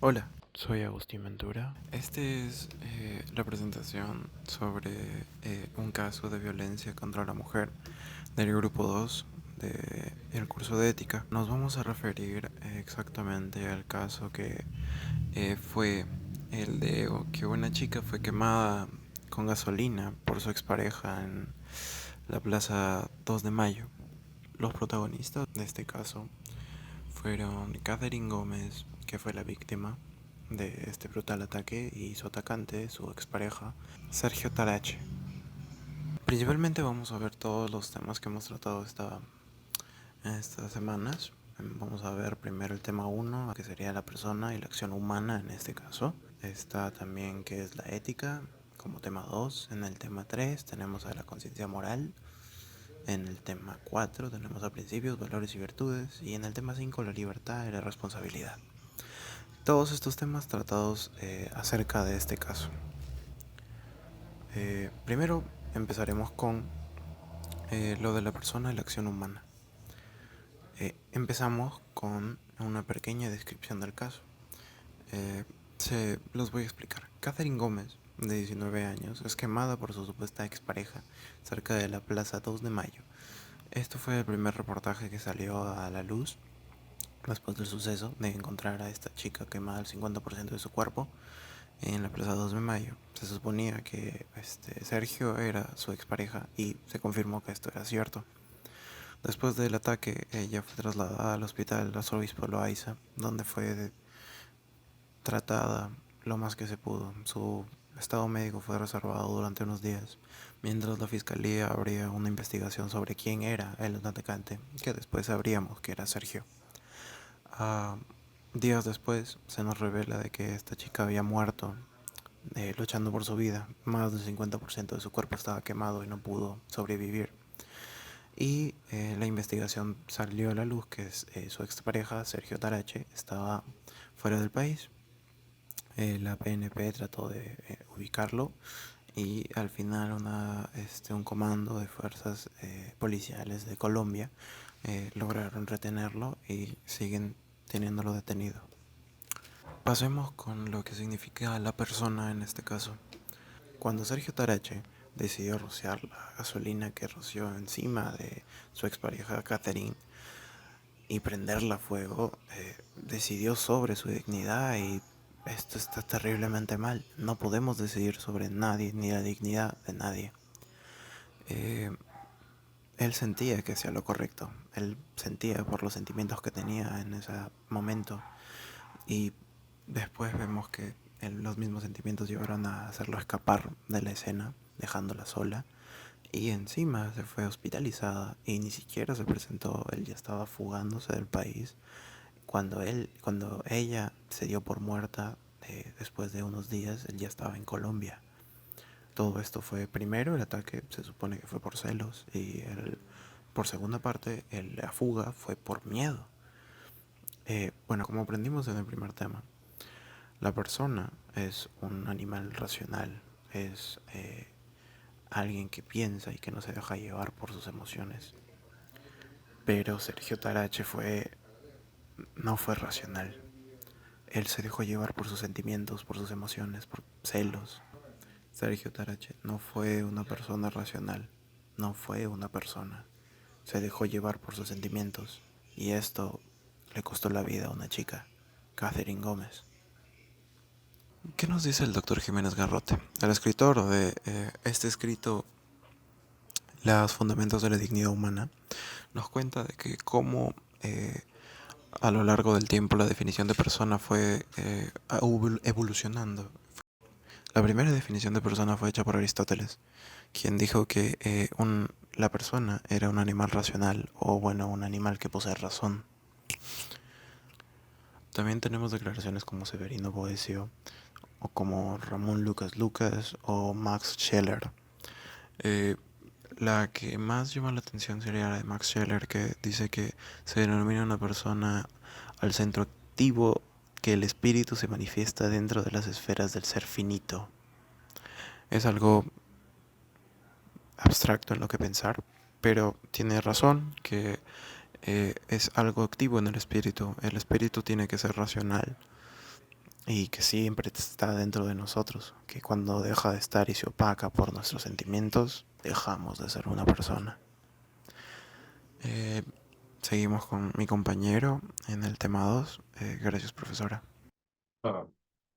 Hola, soy Agustín Ventura. Esta es la presentación sobre un caso de violencia contra la mujer del grupo 2 del curso de ética. Nos vamos a referir exactamente al caso que fue el de que una chica fue quemada con gasolina por su expareja en la Plaza 2 de Mayo. Los protagonistas de este caso fueron Catherine Gómez, que fue la víctima de este brutal ataque, y su atacante, su expareja, Sergio Tarache. Principalmente vamos a ver todos los temas que hemos tratado estas semanas. Vamos a ver primero el tema 1, que sería la persona y la acción humana en este caso. Está también que es la ética como tema 2. En el tema 3 tenemos a la conciencia moral. En el tema 4 tenemos a principios, valores y virtudes. Y en el tema 5 la libertad y la responsabilidad. Todos estos temas tratados acerca de este caso. Primero empezaremos con lo de la persona y la acción humana. Empezamos con una pequeña descripción del caso. Los voy a explicar. Catherine Gómez, de 19 años, es quemada por su supuesta expareja cerca de la Plaza 2 de Mayo. Esto fue el primer reportaje que salió a la luz después del suceso de encontrar a esta chica quemada al 50% de su cuerpo en la Plaza 2 de Mayo. Se suponía que Sergio era su expareja y se confirmó que esto era cierto. Después del ataque, ella fue trasladada al hospital Arzobispo Loaiza, donde fue tratada lo más que se pudo. Su estado médico fue reservado durante unos días, mientras la fiscalía abría una investigación sobre quién era el atacante, que después sabríamos que era Sergio. Ah, días después se nos revela de que esta chica había muerto luchando por su vida. Más del 50% de su cuerpo estaba quemado y no pudo sobrevivir. Y la investigación salió a la luz que su expareja, Sergio Tarache, estaba fuera del país. La PNP trató de ubicarlo y al final un comando de fuerzas policiales de Colombia lograron retenerlo y siguen teniéndolo detenido. Pasemos con lo que significa la persona en este caso. Cuando Sergio Tarache decidió rociar la gasolina que roció encima de su expareja Catherine y prenderla a fuego, decidió sobre su dignidad, y esto está terriblemente mal. No podemos decidir sobre nadie ni la dignidad de nadie. Eh, Él sentía que hacía lo correcto. Él sentía por los sentimientos que tenía en ese momento. Y después vemos que los mismos sentimientos llevaron a hacerlo escapar de la escena, dejándola sola. Y encima se fue hospitalizada y ni siquiera se presentó. Él ya estaba fugándose del país. Cuando ella se dio por muerta, después de unos días, él ya estaba en Colombia. Todo esto fue primero, el ataque se supone que fue por celos, y por segunda parte, la fuga fue por miedo. Bueno, como aprendimos en el primer tema, la persona es un animal racional, es alguien que piensa y que no se deja llevar por sus emociones. Pero Sergio Tarache no fue racional. Él se dejó llevar por sus sentimientos, por sus emociones, por celos. Sergio Tarache no fue una persona racional, no fue una persona. Se dejó llevar por sus sentimientos, y esto le costó la vida a una chica, Catherine Gómez. ¿Qué nos dice el doctor Jiménez Garrote, el escritor de este escrito, Los Fundamentos de la Dignidad Humana? Nos cuenta de que cómo a lo largo del tiempo la definición de persona fue evolucionando. La primera definición de persona fue hecha por Aristóteles, quien dijo que la persona era un animal racional, o bueno, un animal que posee razón. También tenemos declaraciones como Severino Boecio, o como Ramón Lucas Lucas, o Max Scheler. Eh, la que más llama la atención sería la de Max Scheler, que dice que se denomina una persona al centro activo, que el espíritu se manifiesta dentro de las esferas del ser finito. Es algo abstracto en lo que pensar, pero tiene razón que es algo activo en el espíritu. El espíritu tiene que ser racional. y que siempre está dentro de nosotros, que cuando deja de estar y se opaca por nuestros sentimientos, dejamos de ser una persona. Eh, Seguimos con mi compañero en el tema 2. Gracias, profesora. Ah,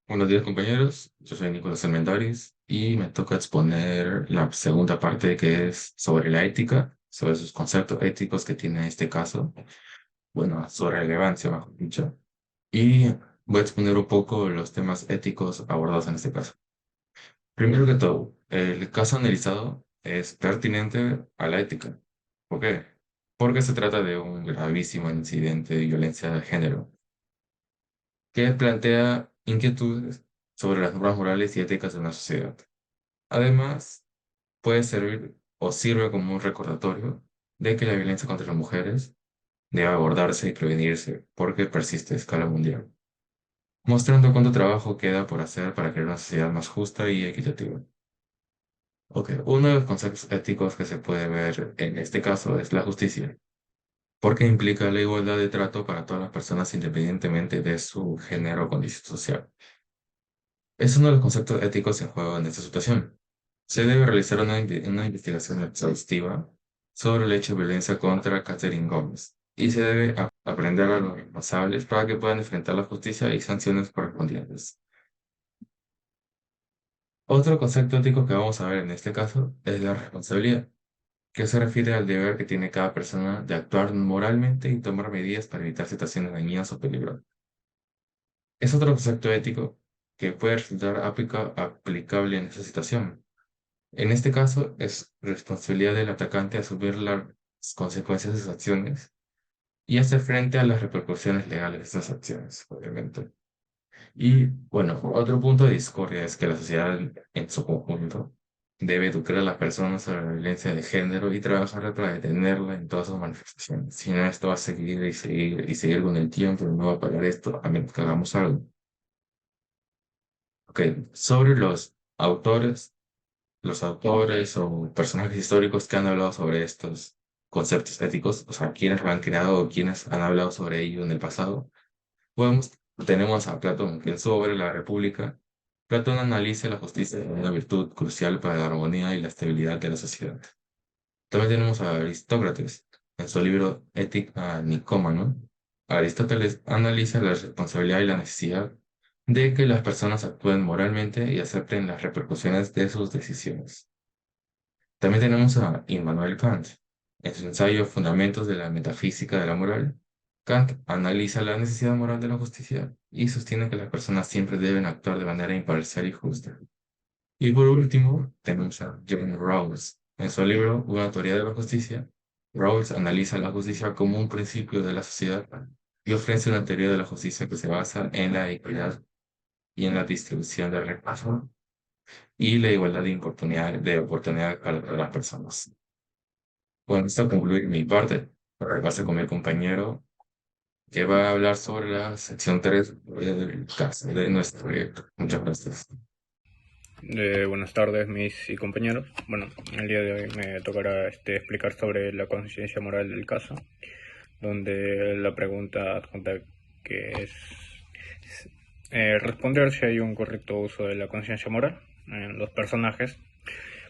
Buenos días, compañeros. Yo soy Nicolás Almendaris y me toca exponer la segunda parte que es sobre la ética, sobre sus conceptos éticos que tiene este caso, bueno, su relevancia, mejor dicho. Y voy a exponer un poco los temas éticos abordados en este caso. Primero que todo, el caso analizado es pertinente a la ética. ¿Por qué? Porque se trata de un gravísimo incidente de violencia de género que plantea inquietudes sobre las normas morales y éticas de una sociedad. Además, puede servir o sirve como un recordatorio de que la violencia contra las mujeres debe abordarse y prevenirse porque persiste a escala mundial, mostrando cuánto trabajo queda por hacer para crear una sociedad más justa y equitativa. Ok, uno de los conceptos éticos que se puede ver en este caso es la justicia, porque implica la igualdad de trato para todas las personas independientemente de su género o condición social. Es uno de los conceptos éticos en juego en esta situación. Se debe realizar una investigación exhaustiva sobre el hecho de violencia contra Catherine Gómez y se debe aprender a los responsables para que puedan enfrentar la justicia y sanciones correspondientes. Otro concepto ético que vamos a ver en este caso es la responsabilidad, que se refiere al deber que tiene cada persona de actuar moralmente y tomar medidas para evitar situaciones dañinas o peligrosas. Es otro concepto ético que puede resultar aplicable en esta situación. En este caso, es responsabilidad del atacante asumir las consecuencias de sus acciones y hacer frente a las repercusiones legales de estas acciones, obviamente. Y bueno, otro punto de discordia es que la sociedad en su conjunto debe educar a las personas sobre la violencia de género y trabajar para detenerla en todas sus manifestaciones. Si no, esto va a seguir y seguir y seguir con el tiempo y no va a parar esto a menos que hagamos algo. Ok, sobre los autores o personajes históricos que han hablado sobre estos conceptos éticos, o sea, quienes lo han creado o quienes han hablado sobre ello en el pasado, tenemos a Platón, que en su obra La República, Platón analiza la justicia como una virtud crucial para la armonía y la estabilidad de la sociedad. También tenemos a Aristócrates, en su libro Ética Nicómano. Aristóteles analiza la responsabilidad y la necesidad de que las personas actúen moralmente y acepten las repercusiones de sus decisiones. También tenemos a Immanuel Kant. En su ensayo Fundamentos de la Metafísica de la Moral, Kant analiza la necesidad moral de la justicia y sostiene que las personas siempre deben actuar de manera imparcial y justa. Y por último, tenemos a John Rawls. En su libro Una teoría de la justicia, Rawls analiza la justicia como un principio de la sociedad y ofrece una teoría de la justicia que se basa en la equidad y en la distribución de recursos y la igualdad de oportunidad para todas las personas. Con esto concluye mi parte. Ahora paso con mi compañero que va a hablar sobre la sección 3 del caso de nuestro proyecto. Muchas gracias. Buenas tardes, mis y compañeros. Bueno, el día de hoy me tocará explicar sobre la conciencia moral del caso, donde la pregunta adjunta que es responder si hay un correcto uso de la conciencia moral en los personajes.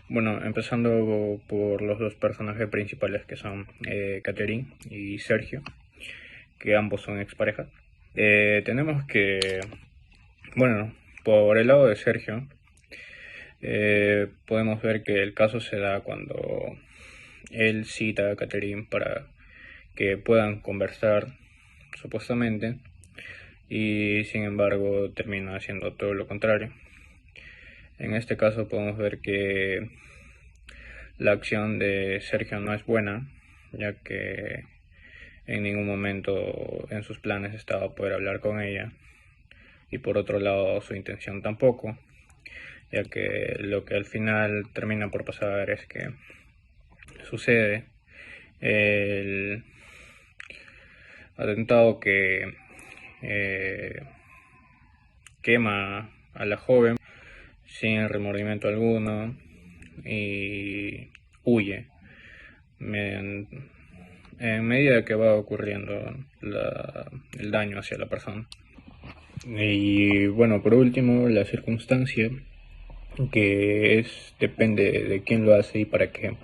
Bueno, empezando por los dos personajes principales que son Catherine y Sergio, que ambos son exparejas. Tenemos que, bueno, por el lado de Sergio, podemos ver que el caso se da cuando él cita a Catherine para que puedan conversar, supuestamente, y sin embargo termina haciendo todo lo contrario. En este caso podemos ver que la acción de Sergio no es buena, ya que en ningún momento en sus planes estaba poder hablar con ella, y por otro lado su intención tampoco, ya que lo que al final termina por pasar es que sucede el atentado que eh, quema a la joven sin remordimiento alguno y huye en medida que va ocurriendo el daño hacia la persona. Y bueno, por último, la circunstancia, que depende de quién lo hace y para qué,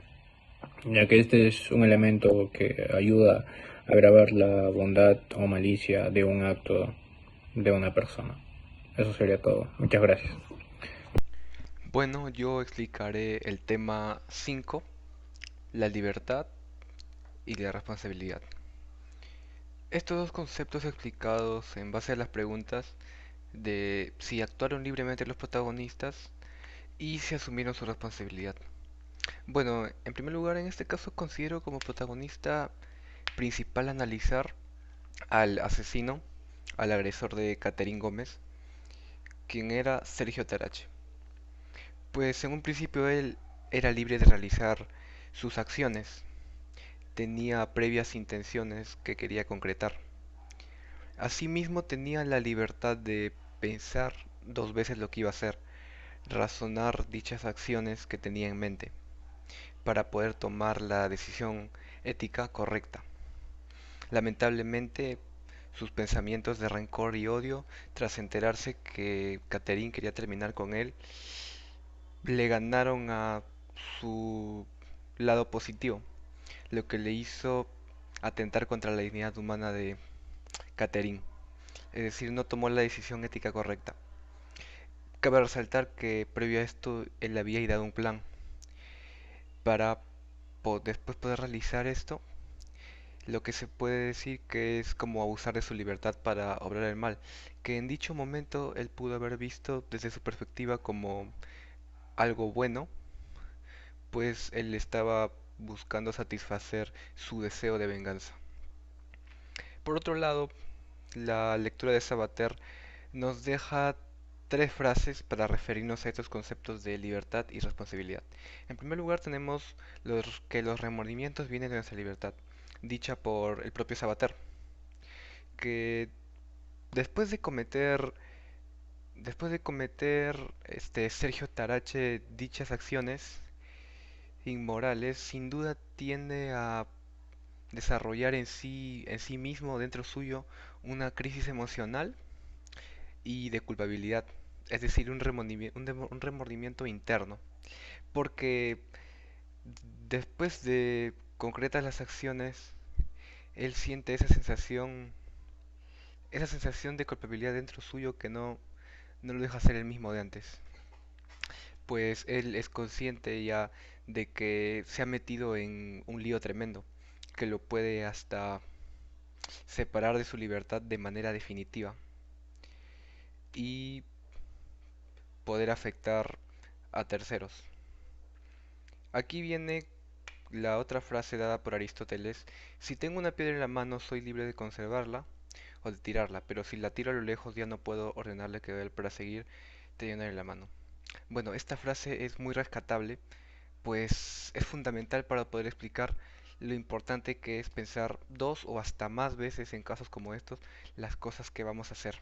ya que este es un elemento que ayuda a grabar la bondad o malicia de un acto de una persona. Eso sería todo. Muchas gracias. Bueno, yo explicaré el tema 5, la libertad y la responsabilidad. Estos dos conceptos explicados en base a las preguntas de si actuaron libremente los protagonistas y si asumieron su responsabilidad. Bueno, en primer lugar, en este caso considero como protagonista principal analizar al asesino, al agresor de Catherine Gómez, quien era Sergio Tarache. Pues en un principio él era libre de realizar sus acciones, tenía previas intenciones que quería concretar. Asimismo tenía la libertad de pensar dos veces lo que iba a hacer, razonar dichas acciones que tenía en mente, para poder tomar la decisión ética correcta. Lamentablemente, sus pensamientos de rencor y odio, tras enterarse que Catherine quería terminar con él, le ganaron a su lado positivo, lo que le hizo atentar contra la dignidad humana de Catherine, es decir, no tomó la decisión ética correcta. Cabe resaltar que previo a esto él había ideado un plan para después poder realizar esto, lo que se puede decir que es como abusar de su libertad para obrar el mal, que en dicho momento él pudo haber visto desde su perspectiva como algo bueno, pues él estaba buscando satisfacer su deseo de venganza. Por otro lado, la lectura de Sabater nos deja tres frases para referirnos a estos conceptos de libertad y responsabilidad. En primer lugar tenemos que los remordimientos vienen de nuestra libertad, dicha por el propio Sabater, que después de cometer Sergio Tarache dichas acciones inmorales, sin duda tiende a desarrollar en sí mismo, dentro suyo, una crisis emocional y de culpabilidad, es decir, un remordimiento interno, porque después de concretas las acciones, él siente esa sensación de culpabilidad dentro suyo que no lo deja ser el mismo de antes, pues él es consciente ya de que se ha metido en un lío tremendo, que lo puede hasta separar de su libertad de manera definitiva y poder afectar a terceros. Aquí viene la otra frase dada por Aristóteles: si tengo una piedra en la mano, soy libre de conservarla o de tirarla, pero si la tiro a lo lejos ya no puedo ordenarle que él para seguir teniendo en la mano. Bueno, esta frase es muy rescatable, pues es fundamental para poder explicar lo importante que es pensar dos o hasta más veces en casos como estos las cosas que vamos a hacer.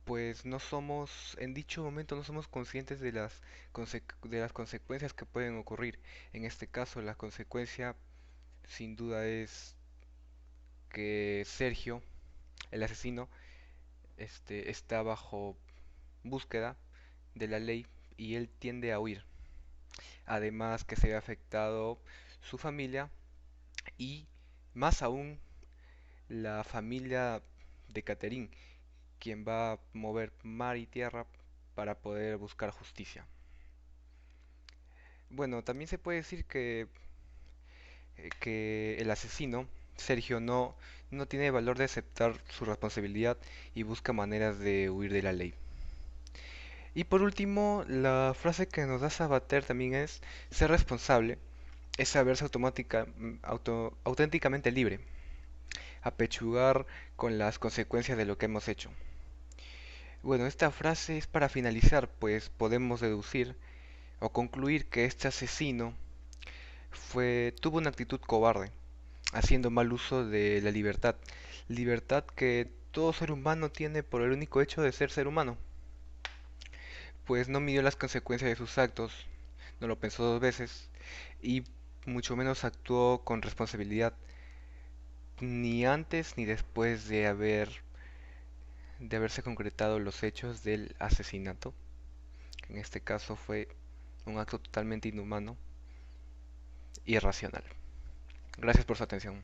Pues no somos, en dicho momento no somos conscientes de de las consecuencias que pueden ocurrir. En este caso, la consecuencia sin duda es que Sergio, el asesino, está bajo búsqueda de la ley y él tiende a huir. Además que se ve afectado su familia y más aún la familia de Catherine, quien va a mover mar y tierra para poder buscar justicia. Bueno, también se puede decir que el asesino, Sergio, no tiene valor de aceptar su responsabilidad y busca maneras de huir de la ley. Y por último, la frase que nos da Sabater también es: ser responsable es saberse auténticamente libre, apechugar con las consecuencias de lo que hemos hecho. Bueno, esta frase es para finalizar, pues podemos deducir o concluir que este asesino tuvo una actitud cobarde, haciendo mal uso de la libertad, libertad que todo ser humano tiene por el único hecho de ser humano, pues no midió las consecuencias de sus actos, no lo pensó dos veces y mucho menos actuó con responsabilidad, ni antes ni después de haber de haberse concretado los hechos del asesinato, que en este caso fue un acto totalmente inhumano e irracional. Gracias por su atención.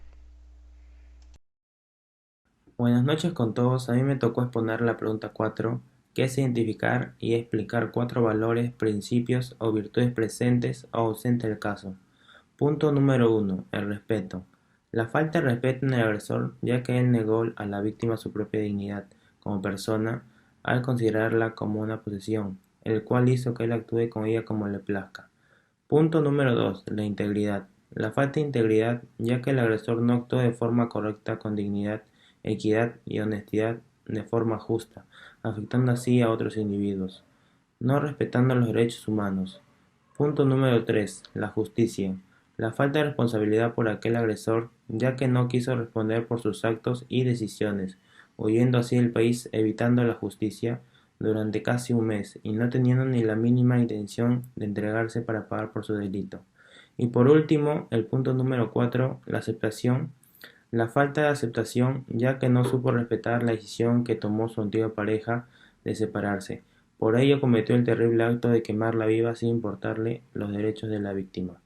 Buenas noches con todos. A mí me tocó exponer la pregunta 4, que es identificar y explicar 4 valores, principios o virtudes presentes o ausentes del caso. Punto número 1. El respeto. La falta de respeto en el agresor, ya que él negó a la víctima su propia dignidad como persona al considerarla como una posesión, el cual hizo que él actúe con ella como le plazca. Punto número 2. La integridad. La falta de integridad, ya que el agresor no actuó de forma correcta con dignidad, equidad y honestidad de forma justa, afectando así a otros individuos, no respetando los derechos humanos. Punto número 3. La justicia. La falta de responsabilidad por aquel agresor, ya que no quiso responder por sus actos y decisiones, huyendo así del país evitando la justicia durante casi un mes y no teniendo ni la mínima intención de entregarse para pagar por su delito. Y por último, el punto número 4, la aceptación. La falta de aceptación, ya que no supo respetar la decisión que tomó su antigua pareja de separarse. Por ello cometió el terrible acto de quemarla viva sin importarle los derechos de la víctima.